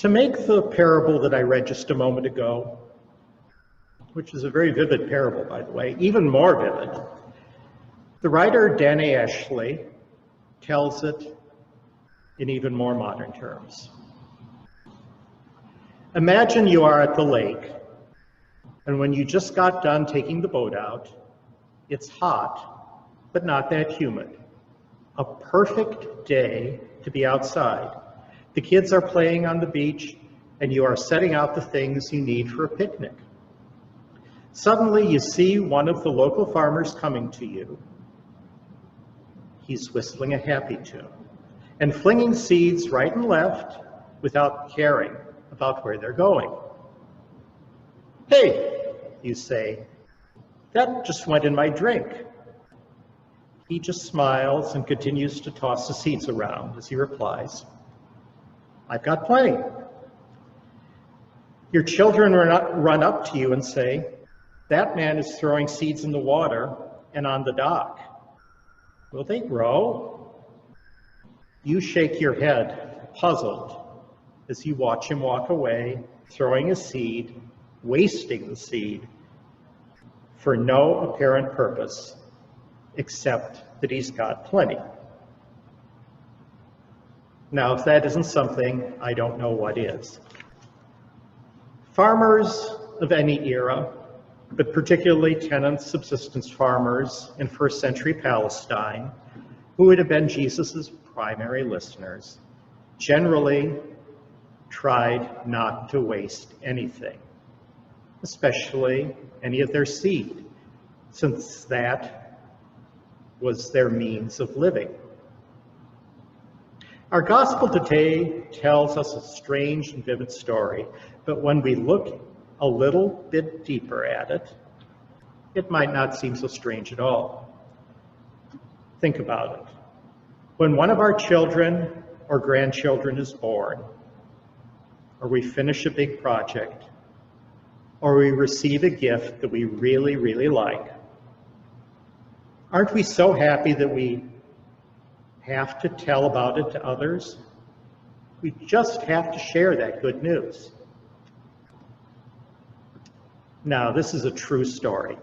To make the parable that I read just a moment ago, which is a very vivid parable, by the way, even more vivid, the writer Danny Ashley tells it in even more modern terms. Imagine you are at the lake, and when you just got done taking the boat out, it's hot, but not that humid. A perfect day to be outside. The kids are playing on the beach, and you are setting out the things you need for a picnic. Suddenly, you see one of the local farmers coming to you. He's whistling a happy tune and flinging seeds right and left without caring about where they're going. "Hey," you say, "that just went in my drink." He just smiles and continues to toss the seeds around as he replies, "I've got plenty." Your children run up to you and say, "That man is throwing seeds in the water and on the dock. Will they grow?" You shake your head, puzzled, as you watch him walk away, throwing a seed, wasting the seed, for no apparent purpose, except that he's got plenty. Now, if that isn't something, I don't know what is. Farmers of any era, but particularly tenant subsistence farmers in first century Palestine, who would have been Jesus's primary listeners, generally tried not to waste anything, especially any of their seed, since that was their means of living. Our gospel today tells us a strange and vivid story, but when we look a little bit deeper at it, it might not seem so strange at all. Think about it. When one of our children or grandchildren is born, or we finish a big project, or we receive a gift that we really, really like, aren't we so happy that we have to tell about it to others? We just have to share that good news. Now, this is a true story.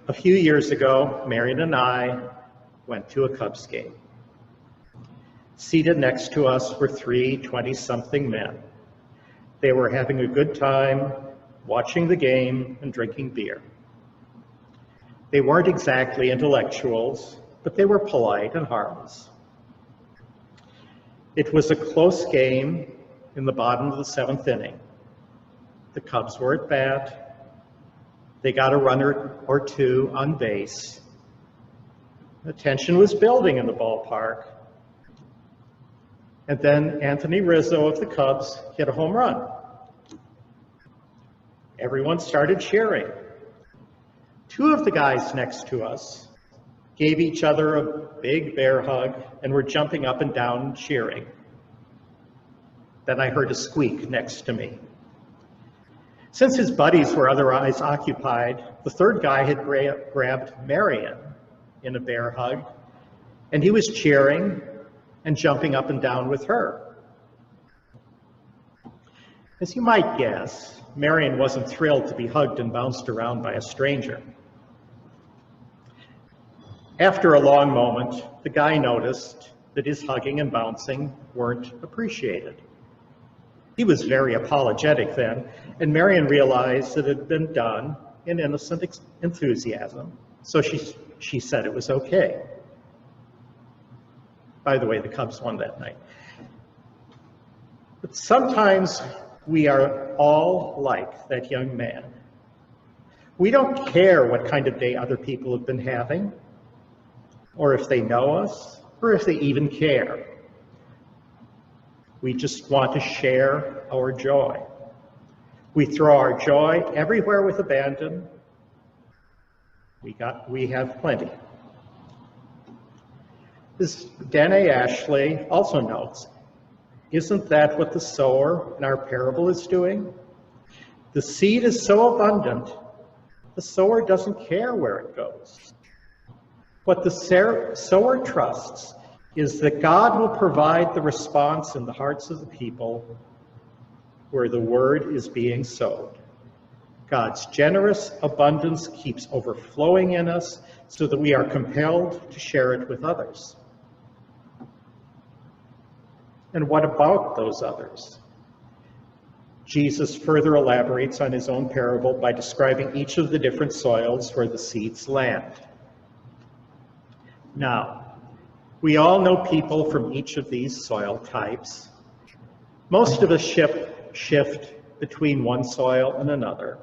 A few years ago, Marion and I went to a Cubs game. Seated next to us were three 20-something men. They were having a good time, watching the game and drinking beer. They weren't exactly intellectuals, but they were polite and harmless. It was a close game in the bottom of the seventh inning. The Cubs were at bat. They got a runner or two on base. The tension was building in the ballpark. And then Anthony Rizzo of the Cubs hit a home run. Everyone started cheering. Two of the guys next to us gave each other a big bear hug and were jumping up and down cheering. Then I heard a squeak next to me. Since his buddies were otherwise occupied, the third guy had grabbed Marion in a bear hug, and he was cheering and jumping up and down with her. As you might guess, Marion wasn't thrilled to be hugged and bounced around by a stranger. After a long moment, the guy noticed that his hugging and bouncing weren't appreciated. He was very apologetic then, and Marion realized that it had been done in innocent enthusiasm, so she said it was okay. By the way, the Cubs won that night. But sometimes we are all like that young man. We don't care what kind of day other people have been having, or if they know us, or if they even care. We just want to share our joy. We throw our joy everywhere with abandon. We have plenty. As Danny Ashley also notes, isn't that what the sower in our parable is doing? The seed is so abundant, the sower doesn't care where it goes. What the sower trusts is that God will provide the response in the hearts of the people where the word is being sowed. God's generous abundance keeps overflowing in us so that we are compelled to share it with others. And what about those others? Jesus further elaborates on his own parable by describing each of the different soils where the seeds land. Now, we all know people from each of these soil types. Most of us shift between one soil and another,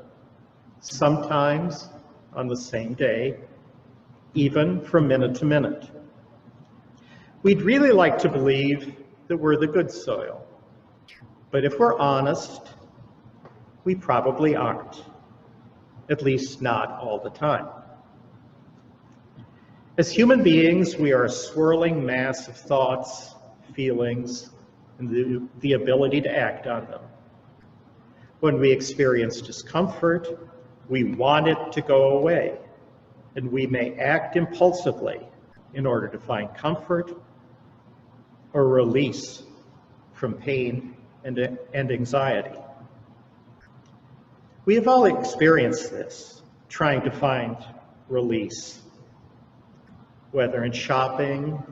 sometimes on the same day, even from minute to minute. We'd really like to believe that we're the good soil, but if we're honest, we probably aren't, at least not all the time. As human beings, we are a swirling mass of thoughts, feelings, and the ability to act on them. When we experience discomfort, we want it to go away, and we may act impulsively in order to find comfort or release from pain and anxiety. We have all experienced this, trying to find release, whether in shopping,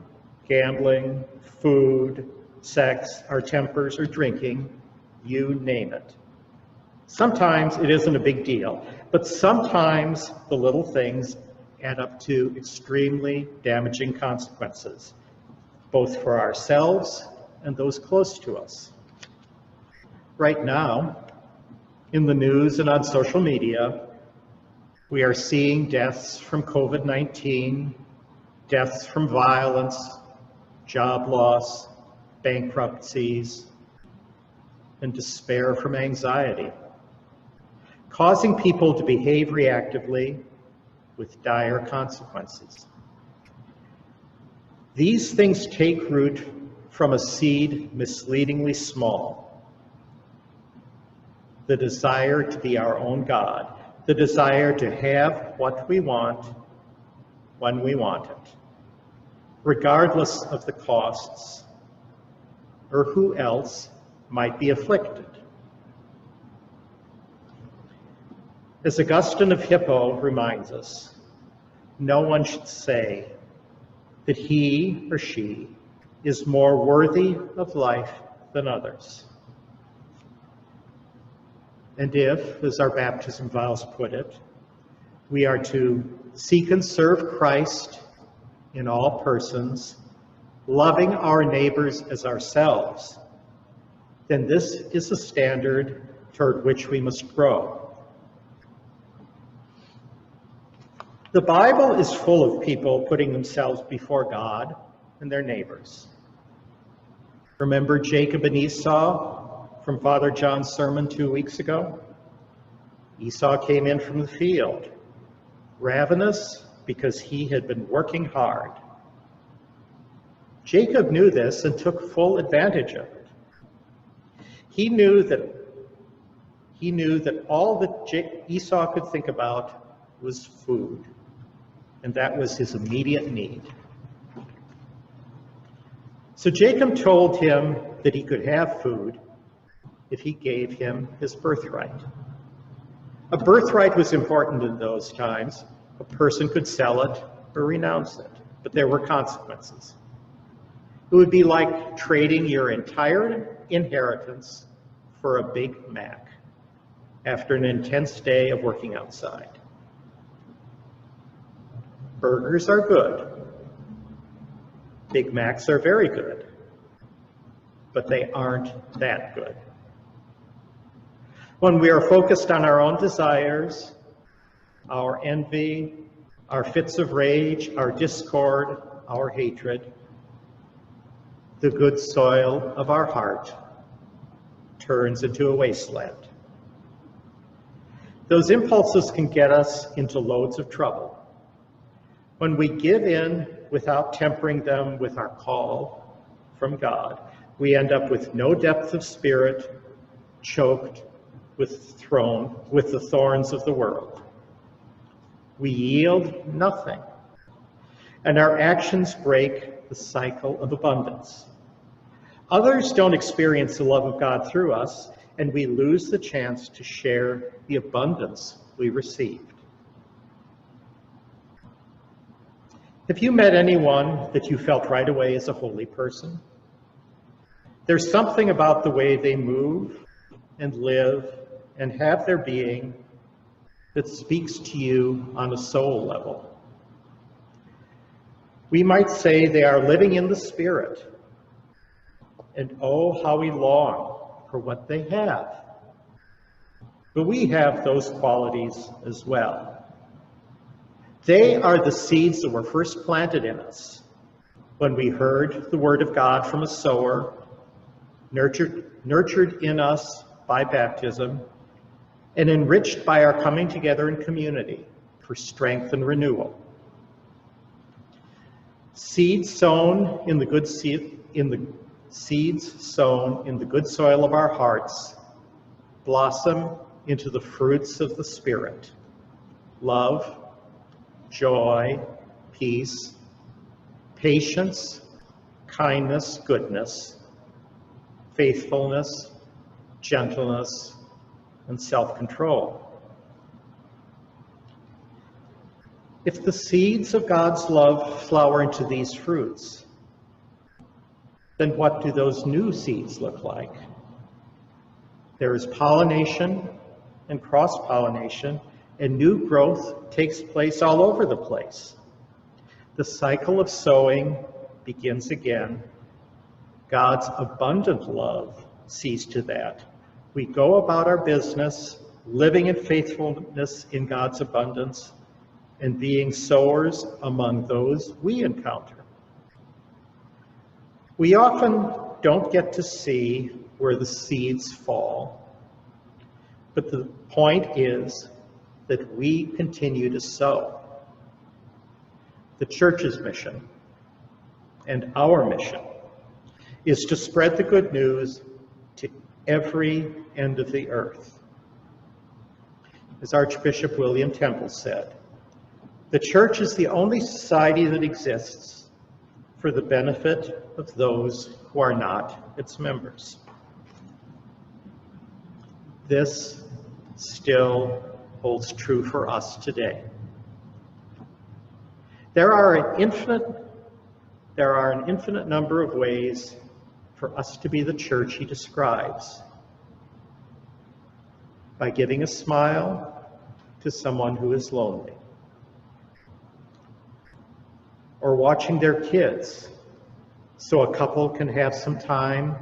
gambling, food, sex, our tempers, or drinking, you name it. Sometimes it isn't a big deal, but sometimes the little things add up to extremely damaging consequences, both for ourselves and those close to us. Right now, in the news and on social media, we are seeing deaths from COVID-19, deaths from violence, job loss, bankruptcies, and despair from anxiety, causing people to behave reactively with dire consequences. These things take root from a seed misleadingly small. The desire to be our own God, the desire to have what we want when we want it, regardless of the costs or who else might be afflicted. As Augustine of Hippo reminds us, no one should say that he or she is more worthy of life than others. And if, as our baptism vows put it, we are to seek and serve Christ in all persons, loving our neighbors as ourselves, then this is a standard toward which we must grow. The Bible is full of people putting themselves before God and their neighbors. Remember Jacob and Esau from Father John's sermon 2 weeks ago? Esau came in from the field, ravenous because he had been working hard. Jacob knew this and took full advantage of it. He knew that all that Esau could think about was food, and that was his immediate need. So Jacob told him that he could have food if he gave him his birthright. A birthright was important in those times. A person could sell it or renounce it, but there were consequences. It would be like trading your entire inheritance for a Big Mac after an intense day of working outside. Burgers are good. Big Macs are very good, but they aren't that good. When we are focused on our own desires, our envy, our fits of rage, our discord, our hatred, the good soil of our heart turns into a wasteland. Those impulses can get us into loads of trouble. When we give in without tempering them with our call from God, we end up with no depth of spirit, choked with the thorns of the world. We yield nothing, and our actions break the cycle of abundance. Others don't experience the love of God through us, and we lose the chance to share the abundance we received. Have you met anyone that you felt right away is a holy person? There's something about the way they move and live and have their being that speaks to you on a soul level. We might say they are living in the Spirit, and oh, how we long for what they have. But we have those qualities as well. They are the seeds that were first planted in us when we heard the word of God from a sower, nurtured in us by baptism, and enriched by our coming together in community for strength and renewal. Seeds sown in the good soil of our hearts blossom into the fruits of the Spirit: love, joy, peace, patience, kindness, goodness, faithfulness, gentleness, and self-control. If the seeds of God's love flower into these fruits, then what do those new seeds look like? There is pollination and cross-pollination, and new growth takes place all over the place. The cycle of sowing begins again. God's abundant love sees to that. We go about our business, living in faithfulness in God's abundance, and being sowers among those we encounter. We often don't get to see where the seeds fall, but the point is that we continue to sow. The church's mission and our mission is to spread the good news to every end of the earth. As Archbishop William Temple said, the church is the only society that exists for the benefit of those who are not its members. This still holds true for us today. There are an infinite number of ways for us to be the church he describes. By giving a smile to someone who is lonely, or watching their kids so a couple can have some time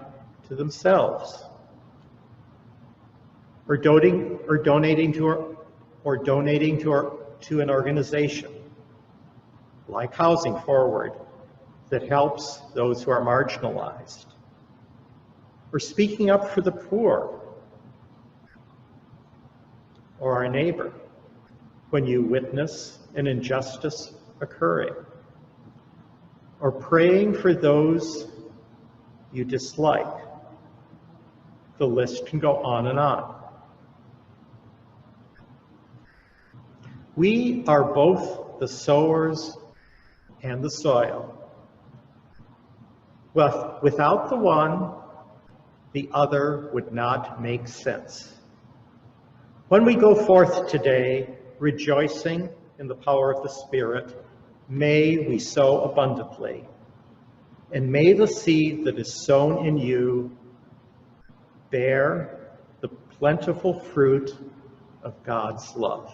to themselves, or donating to an organization like Housing Forward that helps those who are marginalized, or speaking up for the poor or our neighbor when you witness an injustice occurring, or praying for those you dislike. The list can go on and on. We are both the sowers and the soil. Well, without the one, the other would not make sense. When we go forth today, rejoicing in the power of the Spirit, may we sow abundantly, and may the seed that is sown in you bear the plentiful fruit of God's love.